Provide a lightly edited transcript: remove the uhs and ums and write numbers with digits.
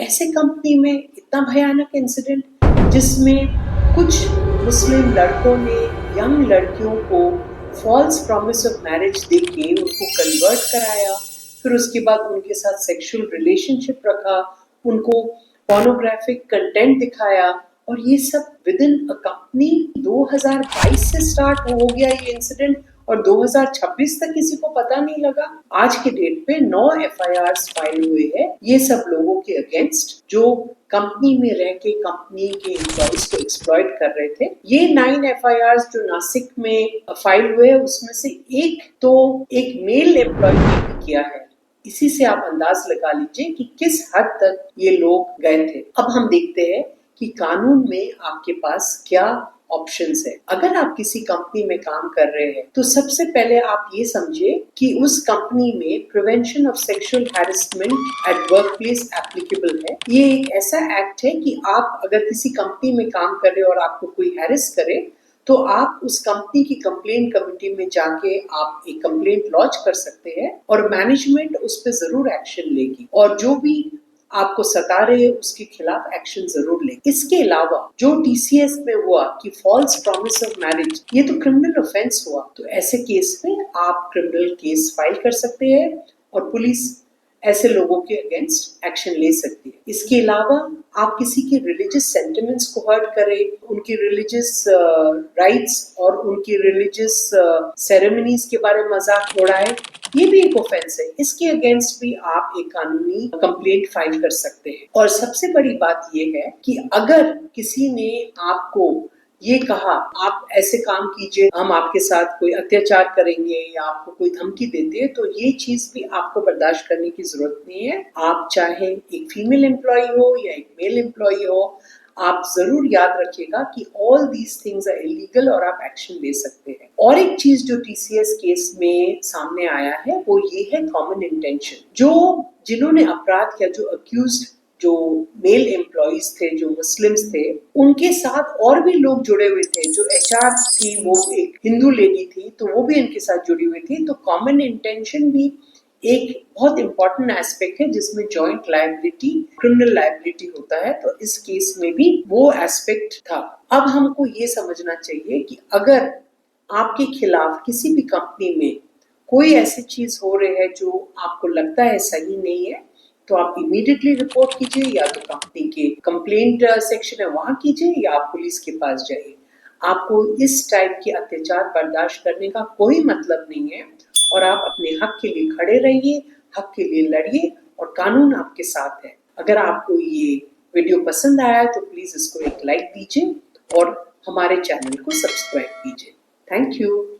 ऐसे कंपनी में इतना भयानक इंसिडेंट जिसमें कुछ मुस्लिम लड़कों ने यंग लड़कियों को फॉल्स प्रॉमिस ऑफ मैरिज देके उनको कन्वर्ट कराया, फिर उसके बाद उनके साथ सेक्सुअल रिलेशनशिप रखा, उनको पोर्नोग्राफिक कंटेंट दिखाया, और ये सब विद इन अ कंपनी 2022 से स्टार्ट हो गया ये इंसिडेंट और 2026 तक किसी को पता नहीं लगा। आज के डेट पे 9 एफआईआर्स फाइल हुए हैं ये सब लोगों के अगेंस्ट जो कंपनी में रह के कंपनी के एम्प्लॉइज को एक्सप्लॉइट कर रहे थे। ये 9 एफआईआर्स जो नासिक में फाइल हुए उसमें से एक मेल एम्प्लॉय ने भी किया है। इसी से आप अंदाज लगा लीजिए कि किस हद तक ये लोग गए थे। अब हम देखते हैं कि कानून में आपके पास क्या ऑप्शंस है। अगर आप किसी कंपनी में काम कर रहे हैं तो सबसे पहले आप ये समझिए कि उस कंपनी में prevention of sexual harassment at work place applicable है। ये एक ऐसा एक्ट है कि आप अगर किसी कंपनी में काम कर रहे हो और आपको कोई हैरेस करे तो आप उस कंपनी की कंप्लेंट कमेटी में जाके आप एक कंप्लेंट लॉन्च कर सकते हैं और मैनेजमेंट उस पर जरूर एक्शन लेगी और जो भी आपको सता रहे हैं उसके खिलाफ एक्शन जरूर लेगी। इसके अलावा जो टीसीएस में हुआ कि फॉल्स प्रॉमिस ऑफ मैरिज, ये तो क्रिमिनल ऑफेंस हुआ, तो ऐसे केस में आप क्रिमिनल केस फाइल कर सकते हैं और पुलिस ऐसे लोगों के अगेंस्ट एक्शन ले सकती है। इसके अलावा आप किसी के रिलीजियस सेंटिमेंट्स को हर्ट करें, उनकी रिलीजियस राइट्स और उनकी रिलीजियस सेरेमनीज के बारे में मजाक उड़ाए, ये भी एक ऑफेंस है। इसके अगेंस्ट भी आप एक कानूनी कंप्लेंट फाइल कर सकते हैं। और सबसे बड़ी बात ये है कि अगर किसी ने आपको ये कहा आप ऐसे काम कीजिए, हम आपके साथ कोई अत्याचार करेंगे या आपको कोई धमकी देते हैं, तो ये चीज भी आपको बर्दाश्त करने की जरूरत नहीं है। आप चाहे एक फीमेल एम्प्लॉय हो या एक मेल एम्प्लॉय हो, आप जरूर याद रखिएगा कि all these things are illegal और आप एक्शन ले सकते हैं। और एक चीज जो टीसीएस केस में सामने आया है वो ये है कॉमन इंटेंशन। जो जिन्होंने अपराध किया, जो अक्यूज्ड जो मेल एम्प्लॉइज थे, जो मुस्लिम्स थे, उनके साथ और भी लोग जुड़े हुए थे। जो एचआर थी वो एक हिंदू लेडी थी तो वो भी इनके साथ जुड़ी हुई थी। तो कॉमन इंटेंशन भी एक बहुत इंपॉर्टेंट एस्पेक्ट है जिसमें जॉइंट लायबिलिटी, क्रिमिनल लायबिलिटी होता है। तो इस केस में भी वो एस्पेक्ट था। अब हमको ये समझना चाहिए कि अगर आपके खिलाफ किसी भी कंपनी में कोई ऐसी चीज हो रही है जो आपको लगता है सही नहीं है, तो आप इमीडिएटली रिपोर्ट कीजिए, या तो कंपनी के कंप्लेंट सेक्शन है वहां कीजिए या आप पुलिस के पास जाइए। आपको इस टाइप के अत्याचार बर्दाश्त करने का कोई मतलब नहीं है और आप अपने हक के लिए खड़े रहिए, हक के लिए लड़िए और कानून आपके साथ है। अगर आपको ये वीडियो पसंद आया तो प्लीज इसको एक लाइक दीजिए और हमारे चैनल को सब्सक्राइब कीजिए। Thank you.